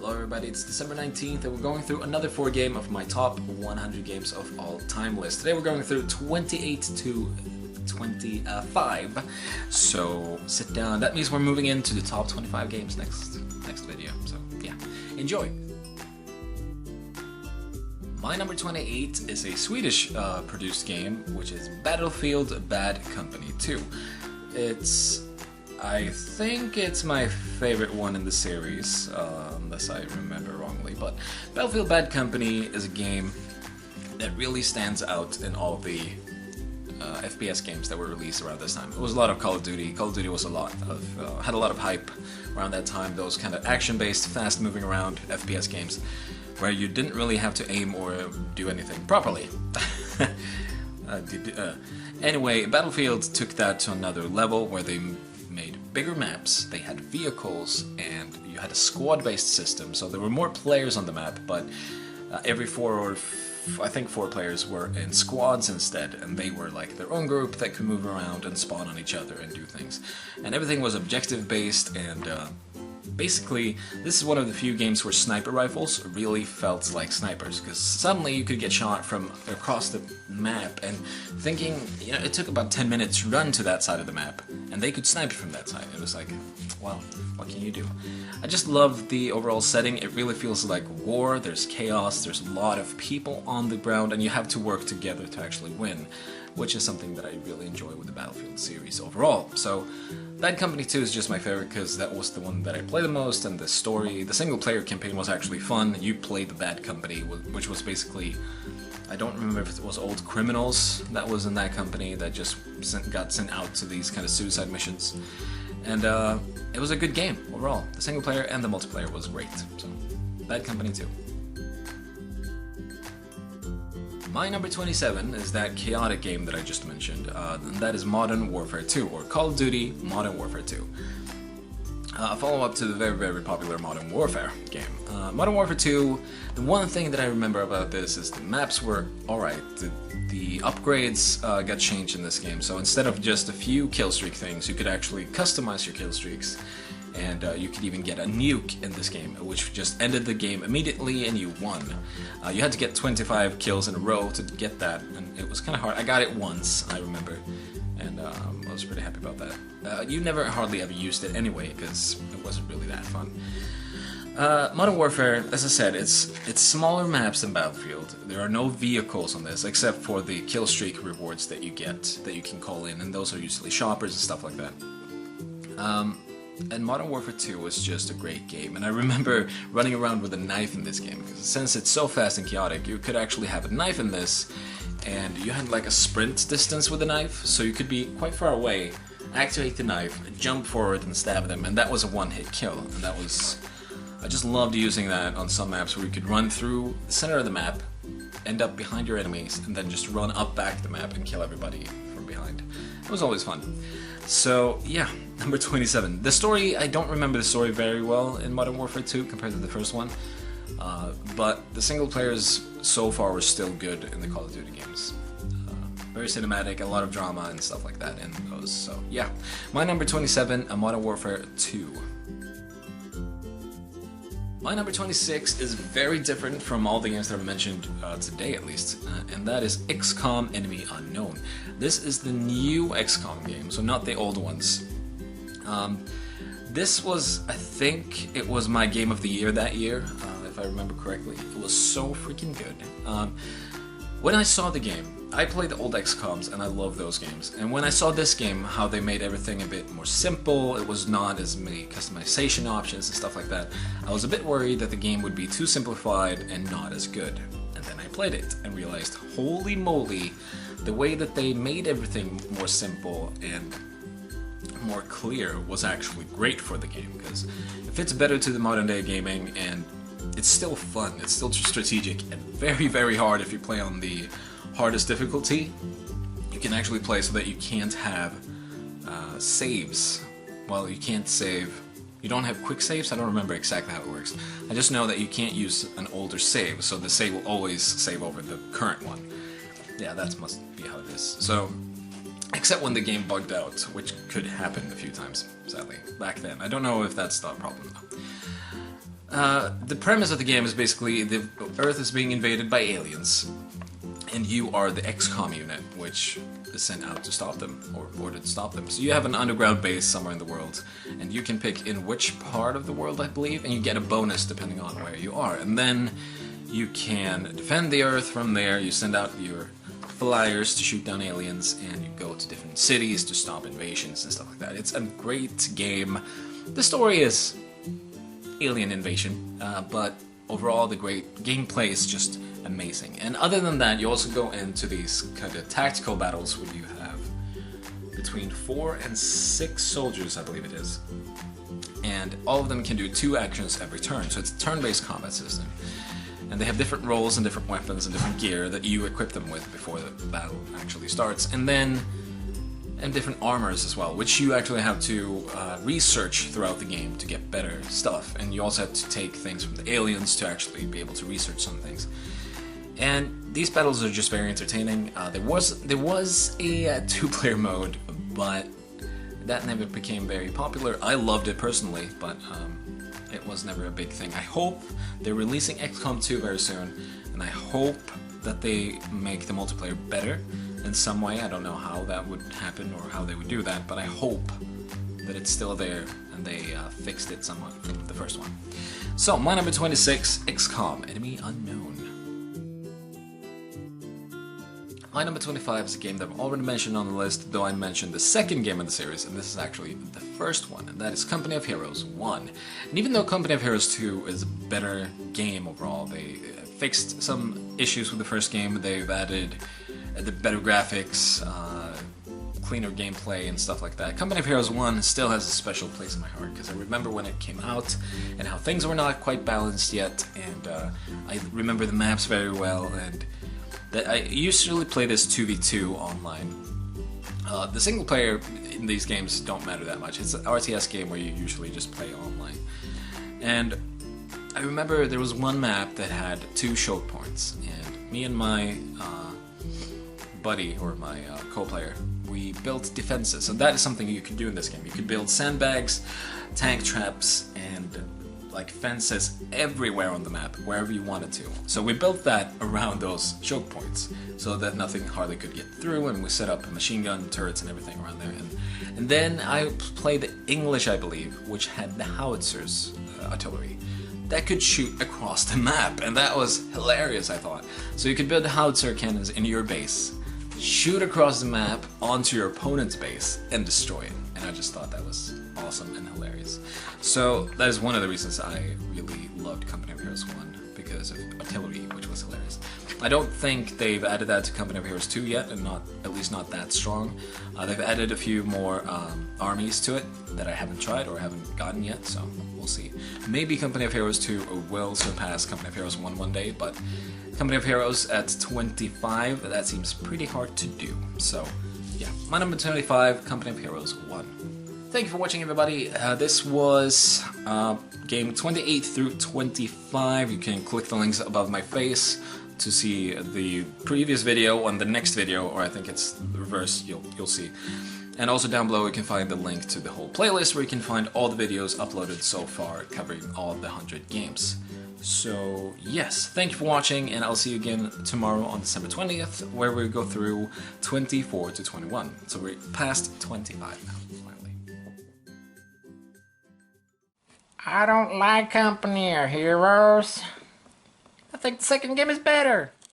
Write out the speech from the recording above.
Hello everybody, it's December 19th and we're going through another 4-game of my top 100 games of all time list. Today we're going through 28 to 25, so sit down. That means we're moving into the top 25 games next video, so yeah, enjoy! My number 28 is a Swedish produced game, which is Battlefield Bad Company 2. I think it's my favorite one in the series, unless I remember wrongly, but Battlefield Bad Company is a game that really stands out in all the FPS games that were released around this time. It was a lot of Call of Duty. Call of Duty was had a lot of hype around that time, those kind of action-based, fast-moving around FPS games, where you didn't really have to aim or do anything properly. Anyway, Battlefield took that to another level, where they made bigger maps, they had vehicles, and you had a squad-based system, so there were more players on the map, but every four players were in squads instead, and they were like their own group that could move around and spawn on each other and do things. And everything was objective-based, and basically, this is one of the few games where sniper rifles really felt like snipers, because suddenly you could get shot from across the map, and thinking, you know, it took about 10 minutes to run to that side of the map, and they could snipe from that side. It was like, wow, what can you do? I just love the overall setting. It really feels like war, there's chaos, there's a lot of people on the ground, and you have to work together to actually win, which is something that I really enjoy with the Battlefield series overall. So, Bad Company 2 is just my favorite because that was the one that I played the most, and the story, the single-player campaign was actually fun. You played the Bad Company, which was basically, I don't remember if it was old criminals that was in that company that just got sent out to these kind of suicide missions. And it was a good game overall. The single-player and the multiplayer was great. So, Bad Company 2. My number 27 is that chaotic game that I just mentioned, and that is Modern Warfare 2, or Call of Duty Modern Warfare 2. A follow-up to the very, very popular Modern Warfare game. Modern Warfare 2, the one thing that I remember about this is the maps were alright. The upgrades got changed in this game, so instead of just a few killstreak things, you could actually customize your killstreaks. And you could even get a nuke in this game, which just ended the game immediately and you won. You had to get 25 kills in a row to get that, and it was kind of hard. I got it once, I remember, and I was pretty happy about that. You never hardly ever used it anyway, because it wasn't really that fun. Modern Warfare, as I said, it's smaller maps than Battlefield. There are no vehicles on this, except for the killstreak rewards that you get, that you can call in, and those are usually shoppers and stuff like that. And Modern Warfare 2 was just a great game, and I remember running around with a knife in this game, because since it's so fast and chaotic, you could actually have a knife in this, and you had like a sprint distance with a knife, so you could be quite far away, activate the knife, jump forward and stab them, and that was a one-hit kill, and that was... I just loved using that on some maps where you could run through the center of the map, end up behind your enemies, and then just run up back the map and kill everybody from behind. It was always fun. So, yeah, number 27. The story, I don't remember the story very well in Modern Warfare 2 compared to the first one, but the single players so far were still good in the Call of Duty games. Very cinematic, a lot of drama and stuff like that in those, so yeah. My number 27, Modern Warfare 2. My number 26 is very different from all the games that I've mentioned today, at least, and that is XCOM Enemy Unknown. This is the new XCOM game, so not the old ones. This was, I think, it was my game of the year that year, if I remember correctly. It was so freaking good. When I saw the game, I played the old XCOMs and I love those games. And when I saw this game, how they made everything a bit more simple, it was not as many customization options and stuff like that, I was a bit worried that the game would be too simplified and not as good. And then I played it and realized, holy moly, the way that they made everything more simple and more clear was actually great for the game, because it fits better to the modern day gaming, and it's still fun, it's still strategic, and very, very hard if you play on the hardest difficulty. You can actually play so that you can't have saves. Well, you can't save. You don't have quick saves? I don't remember exactly how it works. I just know that you can't use an older save, so the save will always save over the current one. Yeah, that must be how it is. So, except when the game bugged out, which could happen a few times, sadly, back then. I don't know if that's the problem, though. The premise of the game is basically the Earth is being invaded by aliens, and you are the XCOM unit, which is sent out to stop them, or ordered to stop them. So you have an underground base somewhere in the world, and you can pick in which part of the world, I believe, and you get a bonus depending on where you are. And then you can defend the Earth from there. You send out your flyers to shoot down aliens, and you go to different cities to stop invasions and stuff like that. It's a great game. The story is alien invasion, but overall the great gameplay is just amazing. And other than that, you also go into these kind of tactical battles where you have between 4 and 6 soldiers, I believe it is, and all of them can do 2 actions every turn, so it's a turn-based combat system. And they have different roles and different weapons and different gear that you equip them with before the battle actually starts, and different armors as well, which you actually have to research throughout the game to get better stuff. And you also have to take things from the aliens to actually be able to research some things. And these battles are just very entertaining. There was a 2-player mode, but that never became very popular. I loved it personally, but it was never a big thing. I hope they're releasing XCOM 2 very soon, and I hope that they make the multiplayer better in some way. I don't know how that would happen or how they would do that, but I hope that it's still there and they fixed it somewhat from the first one. So, my number 26, XCOM, Enemy Unknown. My number 25 is a game that I've already mentioned on the list, though I mentioned the second game in the series, and this is actually the first one, and that is Company of Heroes 1. And even though Company of Heroes 2 is a better game overall, they fixed some issues with the first game. They've added the better graphics, cleaner gameplay and stuff like that. Company of Heroes 1 still has a special place in my heart, because I remember when it came out and how things were not quite balanced yet, and I remember the maps very well, and that I usually play this 2v2 online. The single player in these games don't matter that much. It's an RTS game where you usually just play online. And I remember there was one map that had 2 choke points, and me and my buddy, or my co-player, we built defenses, and that is something you can do in this game. You can build sandbags, tank traps, and like fences everywhere on the map, wherever you wanted to. So we built that around those choke points, so that nothing hardly could get through, and we set up machine gun turrets and everything around there. And then I played the English, I believe, which had the howitzers artillery that could shoot across the map, and that was hilarious, I thought. So you could build the howitzer cannons in your base, shoot across the map onto your opponent's base, and destroy it. And I just thought that was awesome and hilarious. So that is one of the reasons I really loved Company of Heroes 1, because of artillery, which was hilarious. I don't think they've added that to Company of Heroes 2 yet, and at least not that strong. They've added a few more armies to it that I haven't tried or haven't gotten yet, so we'll see. Maybe Company of Heroes 2 will surpass Company of Heroes 1 one day, but Company of Heroes at 25, that seems pretty hard to do. So, yeah, my number 25, Company of Heroes 1. Thank you for watching, everybody. This was game 28 through 25. You can click the links above my face to see the previous video and the next video, or I think it's the reverse, you'll see. And also down below you can find the link to the whole playlist where you can find all the videos uploaded so far covering all of the 100 games. So yes, thank you for watching, and I'll see you again tomorrow on December 20th, where we go through 24 to 21. So we're past 25 now, finally. I don't like Company of Heroes. I think the second game is better.